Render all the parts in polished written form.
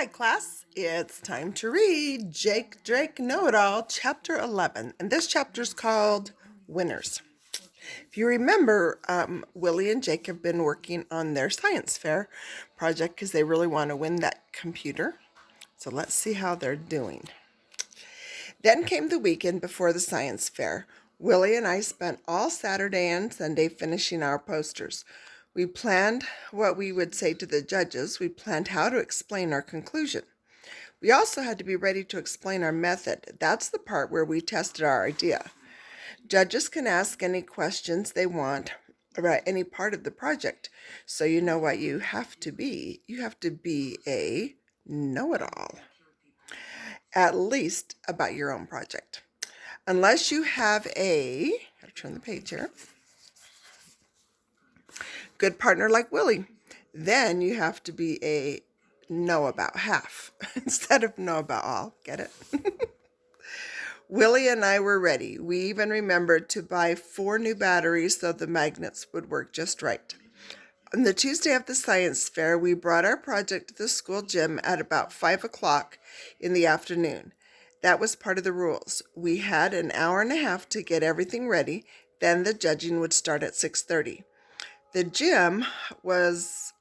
Hi, class. It's time to read Jake Drake Know-It-All, Chapter 11. And this chapter is called Winners. If you remember, Willie and Jake have been working on their science fair project because they really want to win that computer. So let's see how they're doing. Then came the weekend before the science fair. Willie and I spent all Saturday and Sunday finishing our posters. We planned what we would say to the judges. We planned how to explain our conclusion. We also had to be ready to explain our method. That's the part where we tested our idea. Judges can ask any questions they want about any part of the project. So you know what you have to be. You have to be a know-it-all, at least about your own project. Unless you have gotta turn the page here, good partner like Willie, then you have to be a know about half instead of know about all. Get it? Willie and I were ready. We even remembered to buy 4 new batteries so the magnets would work just right. On the Tuesday of the science fair, we brought our project to the school gym at about 5 o'clock in the afternoon. That was part of the rules. We had an hour and a half to get everything ready. Then the judging would start at 6:30. The gym was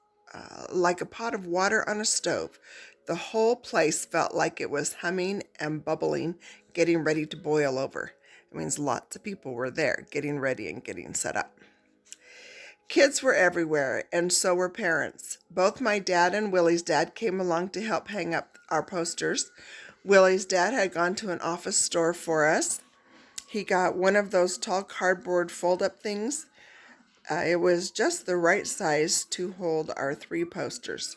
like a pot of water on a stove. The whole place felt like it was humming and bubbling, getting ready to boil over. It means lots of people were there, getting ready and getting set up. Kids were everywhere, and so were parents. Both my dad and Willie's dad came along to help hang up our posters. Willie's dad had gone to an office store for us. He got one of those tall cardboard fold-up things. It was just the right size to hold our 3 posters.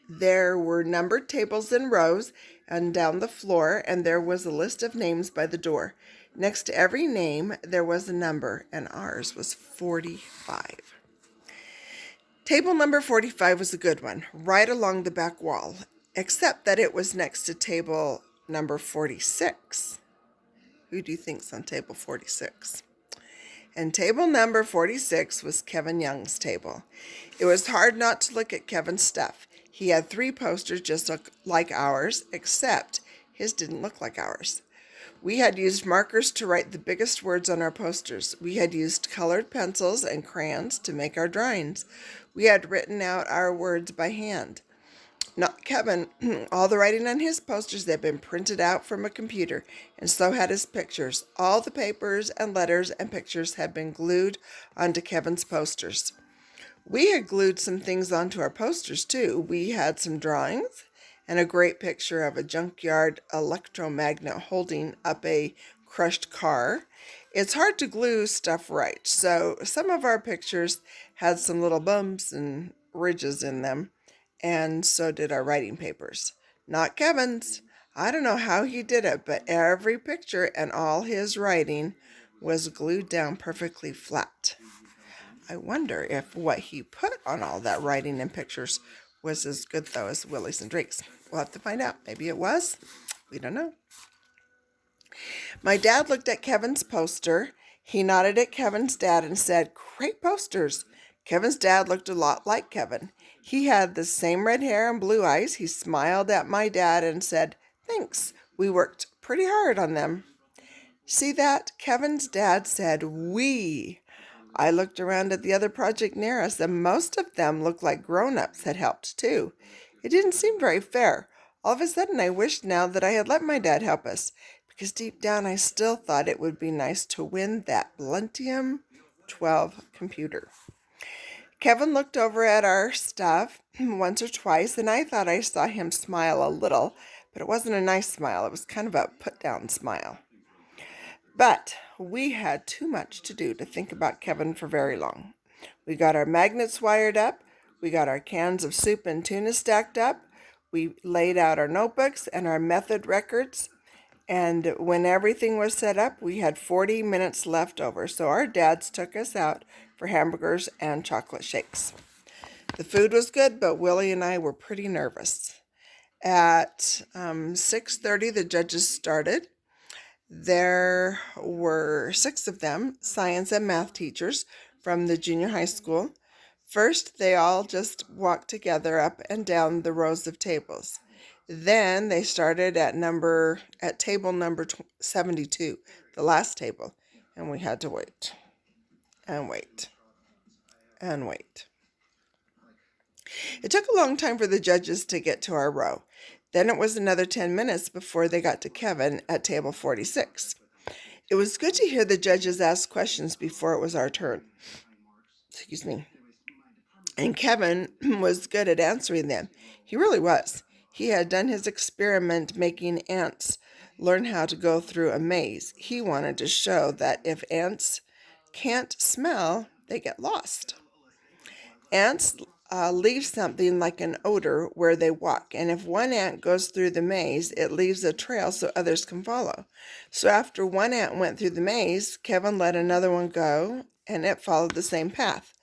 There were numbered tables in rows and down the floor, and there was a list of names by the door. Next to every name, there was a number, and ours was 45. Table number 45 was a good one, right along the back wall, except that it was next to table number 46. Who do you think's on table 46? And table number 46 was Kevin Young's table. It was hard not to look at Kevin's stuff. He had 3 posters just like ours, except his didn't look like ours. We had used markers to write the biggest words on our posters. We had used colored pencils and crayons to make our drawings. We had written out our words by hand. Not Kevin. All the writing on his posters had been printed out from a computer, and so had his pictures. All the papers and letters and pictures had been glued onto Kevin's posters. We had glued some things onto our posters, too. We had some drawings and a great picture of a junkyard electromagnet holding up a crushed car. It's hard to glue stuff right, so some of our pictures had some little bumps and ridges in them, and so did our writing papers. Not Kevin's. I don't know how he did it, but every picture and all his writing was glued down perfectly flat. I wonder if what he put on all that writing and pictures was as good, though, as Willie's and Drake's. We'll have to find out. Maybe it was. We don't know. My dad looked at Kevin's poster. He nodded at Kevin's dad and said, "Great posters." Kevin's dad looked a lot like Kevin. He had the same red hair and blue eyes. He smiled at my dad and said, "Thanks. We worked pretty hard on them." See that? Kevin's dad said, "we." I looked around at the other project near us, and most of them looked like grown-ups had helped too. It didn't seem very fair. All of a sudden, I wished now that I had let my dad help us, because deep down I still thought it would be nice to win that Palladium 12 computer. Kevin looked over at our stuff once or twice, and I thought I saw him smile a little, but it wasn't a nice smile. It was kind of a put-down smile. But we had too much to do to think about Kevin for very long. We got our magnets wired up. We got our cans of soup and tuna stacked up. We laid out our notebooks and our method records. And when everything was set up, we had 40 minutes left over. So our dads took us out for hamburgers and chocolate shakes. The food was good, but Willie and I were pretty nervous. At 6:30, the judges started. There were 6 of them, science and math teachers from the junior high school. First, they all just walked together up and down the rows of tables. Then they started at table number 72, the last table, and we had to wait and wait and wait. It took a long time for the judges to get to our row. Then it was another 10 minutes before they got to Kevin at table 46. It was good to hear the judges ask questions before it was our turn. Excuse me. And Kevin was good at answering them. He really was. He had done his experiment making ants learn how to go through a maze. He wanted to show that if ants can't smell, they get lost. Ants leave something like an odor where they walk, and if one ant goes through the maze, it leaves a trail so others can follow. So after one ant went through the maze, Kevin let another one go, and it followed the same path.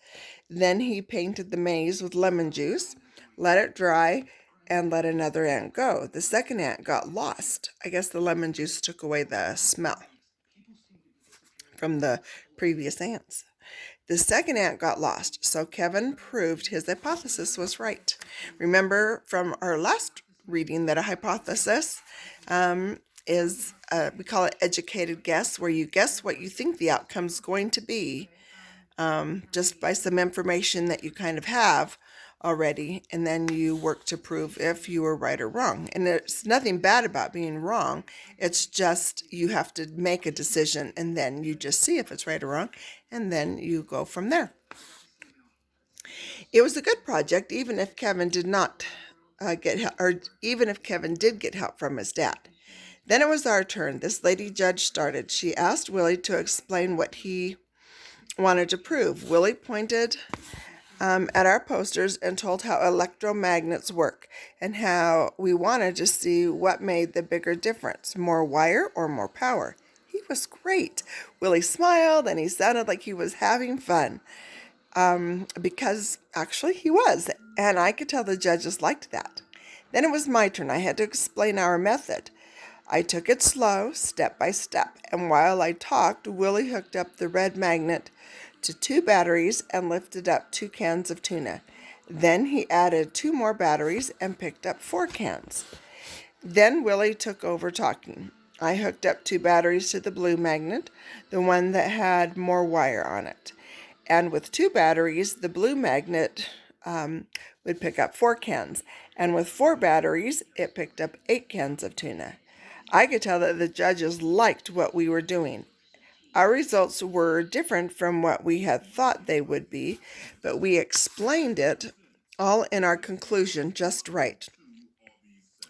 Then he painted the maze with lemon juice, let it dry, and let another ant go. The second ant got lost. I guess the lemon juice took away the smell from the previous ants. The second ant got lost, so Kevin proved his hypothesis was right. Remember from our last reading that a hypothesis is, we call it educated guess, where you guess what you think the outcome's going to be just by some information that you kind of have already, and then you work to prove if you were right or wrong. And there's nothing bad about being wrong. It's just you have to make a decision, and then you just see if it's right or wrong, and then you go from there. It was a good project, even if Kevin did not get help, or even if Kevin did get help from his dad. Then it was our turn. This lady judge started. She asked Willie to explain what he wanted to prove. Willie pointed at our posters and told how electromagnets work and how we wanted to see what made the bigger difference, more wire or more power. He was great. Willie smiled and he sounded like he was having fun because actually he was, and I could tell the judges liked that. Then it was my turn. I had to explain our method. I took it slow, step by step, and while I talked, Willie hooked up the red magnet to 2 batteries and lifted up 2 cans of tuna. Then he added 2 more batteries and picked up 4 cans. Then Willie took over talking. I hooked up 2 batteries to the blue magnet, the one that had more wire on it. And with 2 batteries, the blue magnet would pick up 4 cans. And with 4 batteries, it picked up 8 cans of tuna. I could tell that the judges liked what we were doing. Our results were different from what we had thought they would be, but we explained it all in our conclusion just right.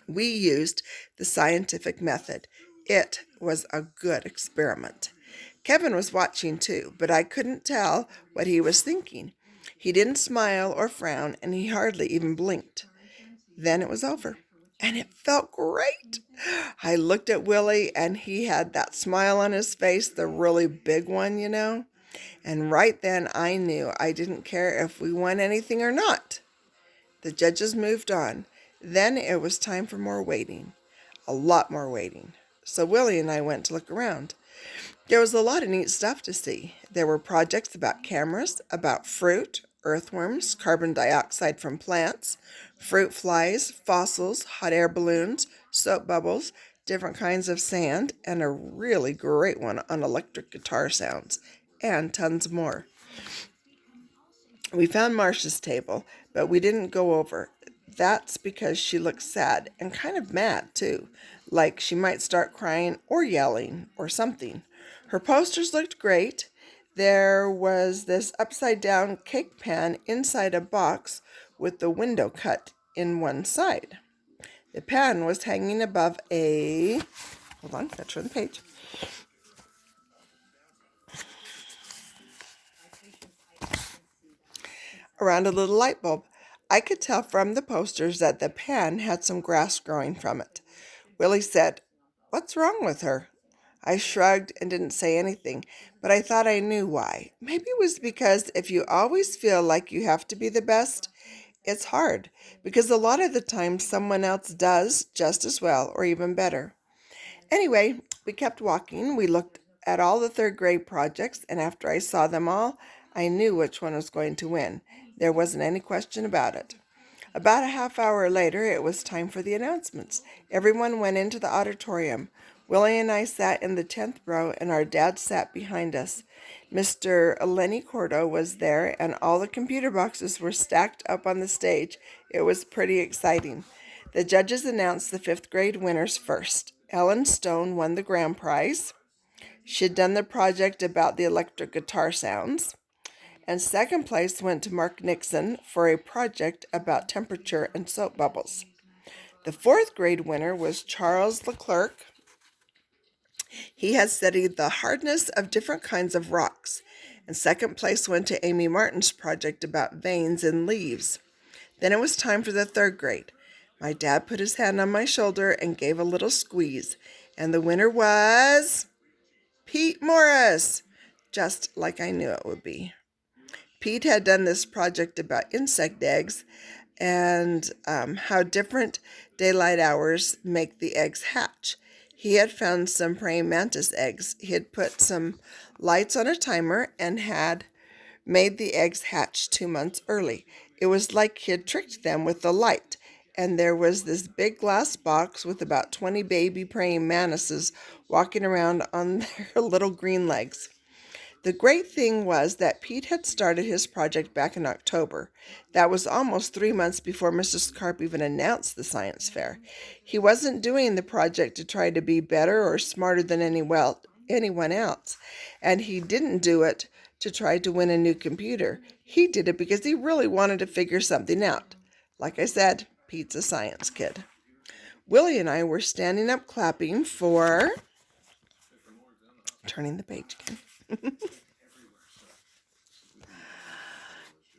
We used the scientific method. It was a good experiment. Kevin was watching too, but I couldn't tell what he was thinking. He didn't smile or frown, and he hardly even blinked. Then it was over. And it felt great. I looked at Willie, and he had that smile on his face, the really big one, you know. And right then I knew I didn't care if we won anything or not. The judges moved on. Then it was time for more waiting. A lot more waiting. So Willie and I went to look around. There was a lot of neat stuff to see. There were projects about cameras, about fruit, earthworms, carbon dioxide from plants, fruit flies, fossils, hot air balloons, soap bubbles, different kinds of sand, and a really great one on electric guitar sounds, and tons more. We found Marcia's table, but we didn't go over. That's because she looked sad and kind of mad too, like she might start crying or yelling or something. Her posters looked great. There was this upside down cake pan inside a box with the window cut in one side. The pan was hanging above hold on, gotta turn the page. Around a little light bulb. I could tell from the posters that the pan had some grass growing from it. Willie said, "What's wrong with her?" I shrugged and didn't say anything, but I thought I knew why. Maybe it was because if you always feel like you have to be the best, it's hard, because a lot of the time someone else does just as well or even better. Anyway, we kept walking. We looked at all the 3rd grade projects, and after I saw them all, I knew which one was going to win. There wasn't any question about it. About a half hour later, it was time for the announcements. Everyone went into the auditorium. Willie and I sat in the 10th row, and our dad sat behind us. Mr. Lenny Cordo was there, and all the computer boxes were stacked up on the stage. It was pretty exciting. The judges announced the 5th grade winners first. Ellen Stone won the grand prize. She'd done the project about the electric guitar sounds. And second place went to Mark Nixon for a project about temperature and soap bubbles. The 4th grade winner was Charles Leclerc. He had studied the hardness of different kinds of rocks. And second place went to Amy Martin's project about veins in leaves. Then it was time for the 3rd grade. My dad put his hand on my shoulder and gave a little squeeze. And the winner was Pete Morris, just like I knew it would be. Pete had done this project about insect eggs and how different daylight hours make the eggs hatch. He had found some praying mantis eggs. He had put some lights on a timer and had made the eggs hatch 2 months early. It was like he had tricked them with the light. And there was this big glass box with about 20 baby praying mantises walking around on their little green legs. The great thing was that Pete had started his project back in October. That was almost 3 months before Mrs. Carp even announced the science fair. He wasn't doing the project to try to be better or smarter than anyone else, and he didn't do it to try to win a new computer. He did it because he really wanted to figure something out. Like I said, Pete's a science kid. Willie and I were standing up clapping for... Turning the page again.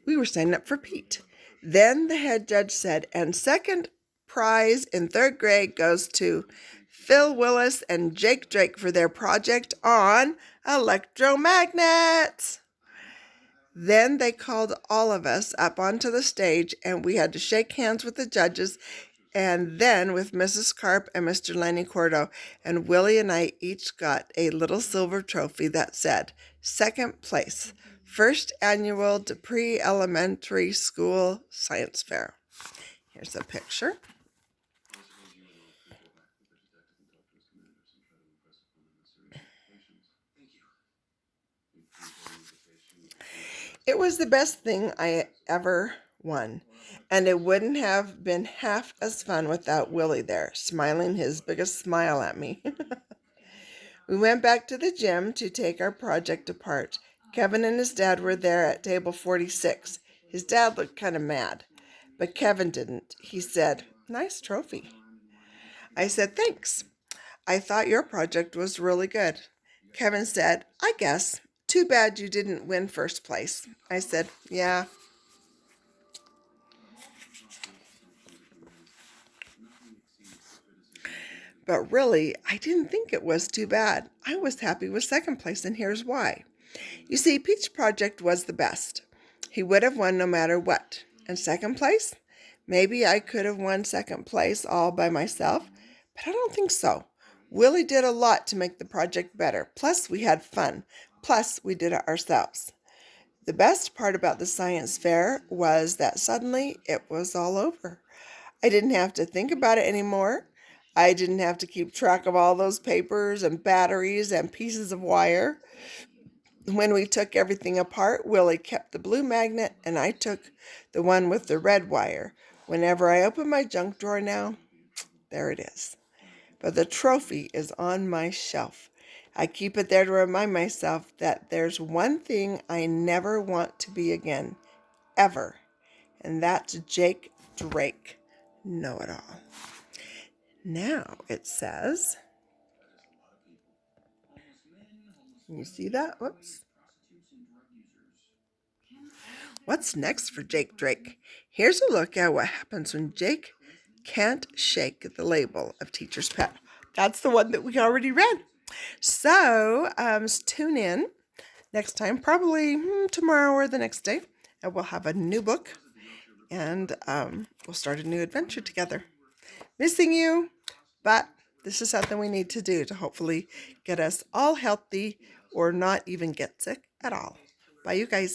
We were standing up for Pete. Then the head judge said, and second prize in 3rd grade goes to Phil Willis and Jake Drake for their project on electromagnets. Then they called all of us up onto the stage, and we had to shake hands with the judges and then with Mrs. Carp and Mr. Lenny Cordo. And Willie and I each got a little silver trophy that said, 2nd place, 1st annual Dupree Elementary School Science Fair. Here's a picture. It was the best thing I ever won, and it wouldn't have been half as fun without Willie there, smiling his biggest smile at me. We went back to the gym to take our project apart. Kevin and his dad were there at table 46. His dad looked kind of mad, but Kevin didn't. He said, "Nice trophy." I said, "Thanks. I thought your project was really good." Kevin said, "I guess. Too bad you didn't win 1st place." I said, "Yeah." But really, I didn't think it was too bad. I was happy with 2nd place, and here's why. You see, Pete's project was the best. He would have won no matter what. And 2nd place? Maybe I could have won 2nd place all by myself, but I don't think so. Willie did a lot to make the project better. Plus, we had fun. Plus, we did it ourselves. The best part about the science fair was that suddenly it was all over. I didn't have to think about it anymore. I didn't have to keep track of all those papers and batteries and pieces of wire. When we took everything apart, Willie kept the blue magnet and I took the one with the red wire. Whenever I open my junk drawer now, there it is. But the trophy is on my shelf. I keep it there to remind myself that there's one thing I never want to be again, ever, and that's Jake Drake, know-it-all. Now it says, can you see that? Whoops. What's next for Jake Drake? Here's a look at what happens when Jake can't shake the label of teacher's pet. That's the one that we already read. So tune in next time, probably tomorrow or the next day, and we'll have a new book, and we'll start a new adventure together. Missing you, but this is something we need to do to hopefully get us all healthy or not even get sick at all. Bye, you guys.